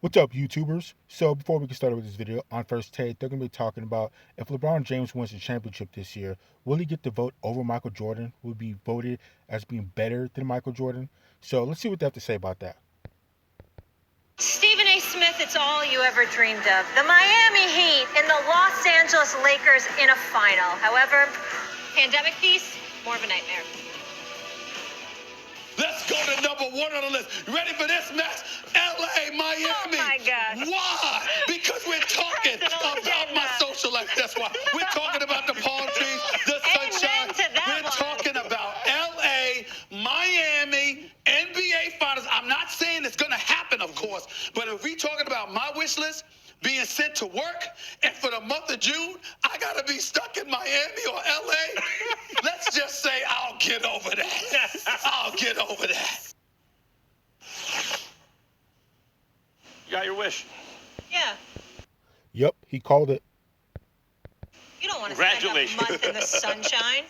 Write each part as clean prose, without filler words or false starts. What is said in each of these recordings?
What's up, YouTubers? So before we get started with this video, on First Take, they're going to be talking about if LeBron James wins the championship this year, will he get the vote over Michael Jordan? Will he be voted as being better than Michael Jordan? So let's see what they have to say about that. Stephen A. Smith, it's all you ever dreamed of. The Miami Heat and the Los Angeles Lakers in a final. However, pandemic piece, more of a nightmare. Let's go to number one on the list. You ready for this, Max? L.A., Miami. Oh, my God. Why? Because we're talking about my social life. That's why. We're talking about the palm trees, the sunshine. We're talking about L.A., Miami, NBA Finals. I'm not saying it's going to happen, of course, but if we're talking about my wish list, being sent to work, and for the month of June, I got to be stuck in Miami or L.A., let's just say I'll get over that. I'll get over that. You got your wish. Yeah. Yep, he called it. You don't want to spend a month in the sunshine.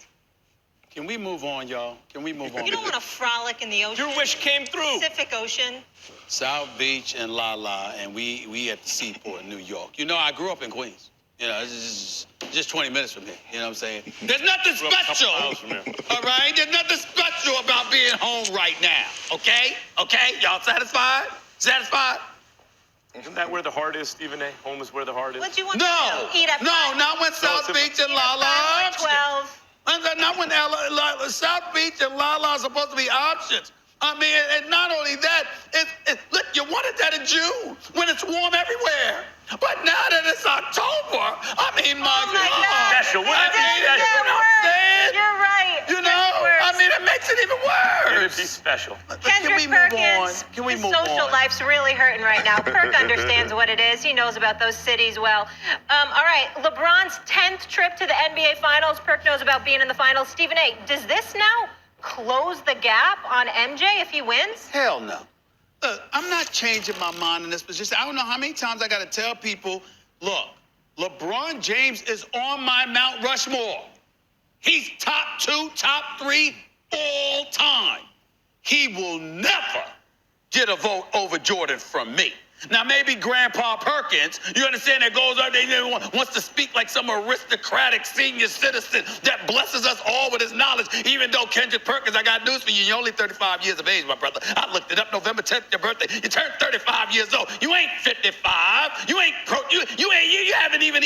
Can we move on, y'all? Can we move on? You don't want to frolic in the ocean. Your wish came through. Pacific Ocean. South Beach and La La, and we at the seaport in New York. You know, I grew up in Queens. You know, it's just 20 minutes from here. You know what I'm saying? There's nothing special. All right? There's nothing special about being home right now. Okay? Okay? Y'all satisfied? Satisfied? Isn't that where the heart is, Stephen A? Home is where the heart is. What do you want No. to do? Eat at No, 5? not when South Beach and La La are options. 12. Not when South Beach and La La are supposed to be options. I mean, and not only that, look, you wanted that in June when it's warm everywhere. But now that it's October, I mean, my God. Special. What I did mean, you you know what I'm saying? You're right. You know, I mean, it makes it even It'd worse. be special. Can we move on? Can we his move social on? life's really hurting right now. Kirk understands what it is. He knows about those cities well. All right, LeBron's 10th trip to the NBA Finals. Kirk knows about being in the finals. Stephen A., does this now close the gap on MJ if he wins? Hell no. Look, I'm not changing my mind in this position. I don't know how many times I got to tell people, look, LeBron James is on my Mount Rushmore. He's top 2, top 3 all time. He will never get a vote over Jordan from me. Now, maybe Grandpa Perkins, you understand, that goes out there and wants to speak like some aristocratic senior citizen that blesses us all with his knowledge, even though Kendrick Perkins, I got news for you, you're only 35 years of age, my brother. I looked it up, November 10th, your birthday. You turned 35 years old. You ain't 55. You haven't even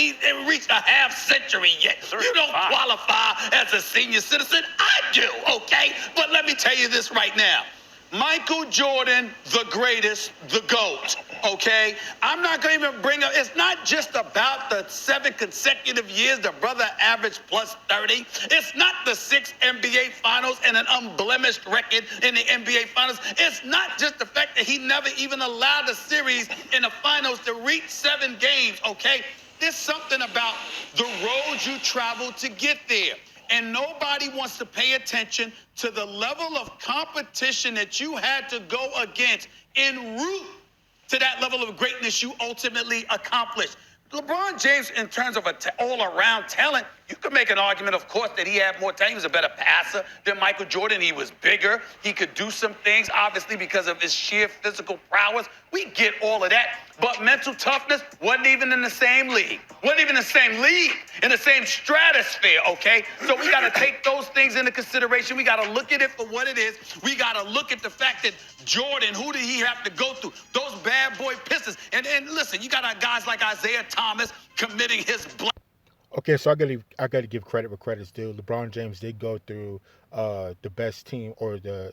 reached a half century yet. You don't qualify as a senior citizen. I do, okay? But let me tell you this right now. Michael Jordan, the greatest, the GOAT, okay? I'm not going to even bring up, it's not just about the 7 consecutive years the brother averaged plus 30. It's not the 6 NBA Finals and an unblemished record in the NBA Finals. It's not just the fact that he never even allowed the series in the finals to reach 7 games, okay? There's something about the road you travel to get there. And nobody wants to pay attention to the level of competition that you had to go against en route to that level of greatness you ultimately accomplished. LeBron James, in terms of all-around talent, you could make an argument, of course, that he had more talent. He was a better passer than Michael Jordan. He was bigger. He could do some things, obviously, because of his sheer physical prowess. We get all of that. But mental toughness wasn't even in the same league. Wasn't even in the same league, in the same stratosphere, okay? So we got to take those things into consideration. We got to look at it for what it is. We got to look at the fact that Jordan, who did he have to go through? Those bad boy Pistons. And listen, you got guys like Isaiah Thomas committing his blood. Okay, so I gotta give credit where credit's due. LeBron James did go through the best team or the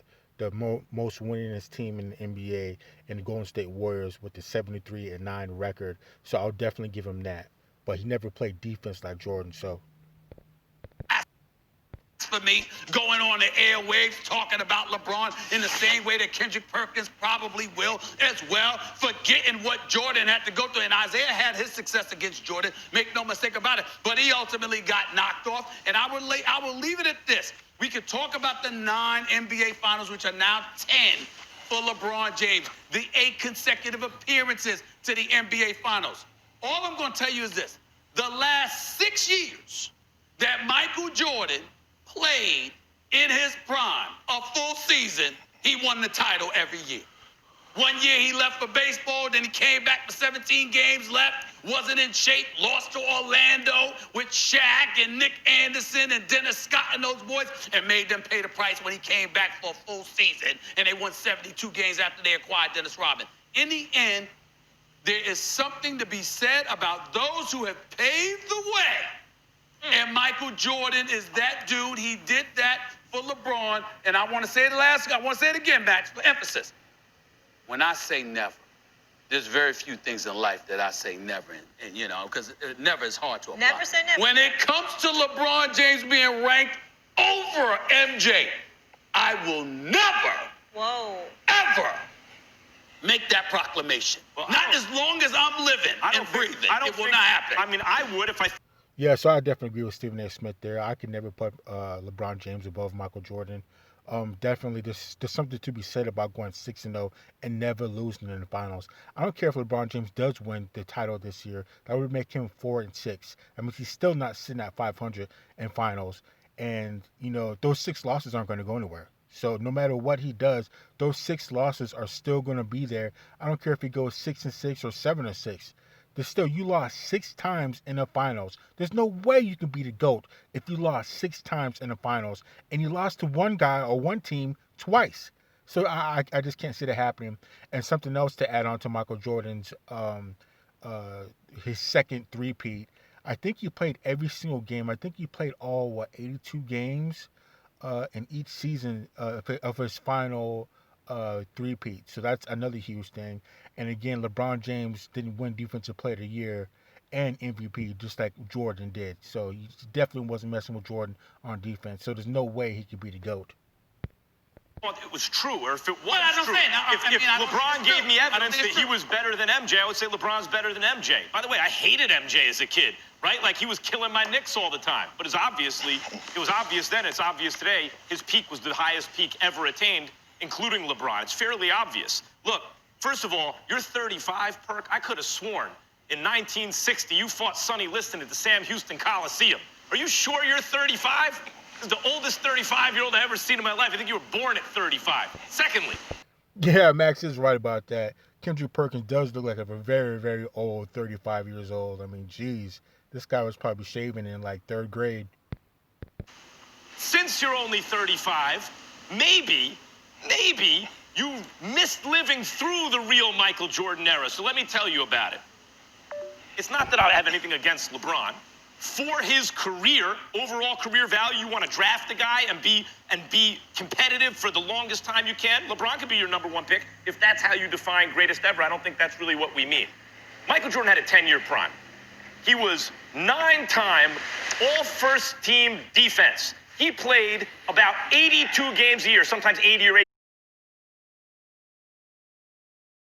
most winningest team in the NBA in the Golden State Warriors with the 73-9 record. So I'll definitely give him that. But he never played defense like Jordan, so. For me, going on the airwaves, talking about LeBron in the same way that Kendrick Perkins probably will as well, forgetting what Jordan had to go through. And Isaiah had his success against Jordan, make no mistake about it, but he ultimately got knocked off. And I will leave it at this. We could talk about the 9 NBA Finals, which are now 10 for LeBron James, the 8 consecutive appearances to the NBA Finals. All I'm going to tell you is this. The last 6 years that Michael Jordan played in his prime, a full season, he won the title every year. 1 year he left for baseball, then he came back for 17 games left, wasn't in shape, lost to Orlando with Shaq and Nick Anderson and Dennis Scott and those boys, and made them pay the price when he came back for a full season, and they won 72 games after they acquired Dennis Rodman. In the end, there is something to be said about those who have paved the way. And Michael Jordan is that dude. He did that for LeBron. And I want to say I want to say it again, Max, for emphasis. When I say never, there's very few things in life that I say never, and you know, because never is hard to apply. Never say never. When it comes to LeBron James being ranked over MJ, I will never, ever make that proclamation. Well, not as long as I'm living and breathing. It will not happen. I mean, I would if I. Yeah, so I definitely agree with Stephen A. Smith there. I could never put LeBron James above Michael Jordan. Definitely, there's something to be said about going 6-0 and never losing in the finals. I don't care if LeBron James does win the title this year. That would make him 4-6. I mean, he's still not sitting at 500 in finals. And, you know, those 6 losses aren't going to go anywhere. So no matter what he does, those 6 losses are still going to be there. I don't care if he goes 6-6 or 7-6. There's still, you lost 6 times in the finals. There's no way you can be the GOAT if you lost 6 times in the finals and you lost to one guy or one team twice. So I just can't see that happening. And something else to add on to Michael Jordan's his second three-peat. I think he played every single game. I think he played all 82 games in each season of his final three-peat. So that's another huge thing. And again, LeBron James didn't win Defensive Player of the Year and MVP just like Jordan did. So he definitely wasn't messing with Jordan on defense. So there's no way he could be the GOAT. It was true, or if it was I don't true. say If LeBron gave me evidence that he was better than MJ, I would say LeBron's better than MJ. By the way, I hated MJ as a kid, right? Like, he was killing my Knicks all the time. But it was obvious then, it's obvious today, his peak was the highest peak ever attained, including LeBron. It's fairly obvious. Look, first of all, you're 35, Perk. I could have sworn in 1960 you fought Sonny Liston at the Sam Houston Coliseum. Are you sure you're 35? This is the oldest 35-year-old I've ever seen in my life. I think you were born at 35. Secondly. Yeah, Max is right about that. Kendrick Perkins does look like a very, very old 35 years old. I mean, geez, this guy was probably shaving in like 3rd grade. Since you're only 35, maybe you missed living through the real Michael Jordan era. So let me tell you about it. It's not that I have anything against LeBron. For his career, overall career value, you want to draft a guy and be competitive for the longest time you can. LeBron could be your #1 pick if that's how you define greatest ever. I don't think that's really what we mean. Michael Jordan had a 10-year prime. He was 9-time all-first-team defense. He played about 82 games a year, sometimes 80 or 80.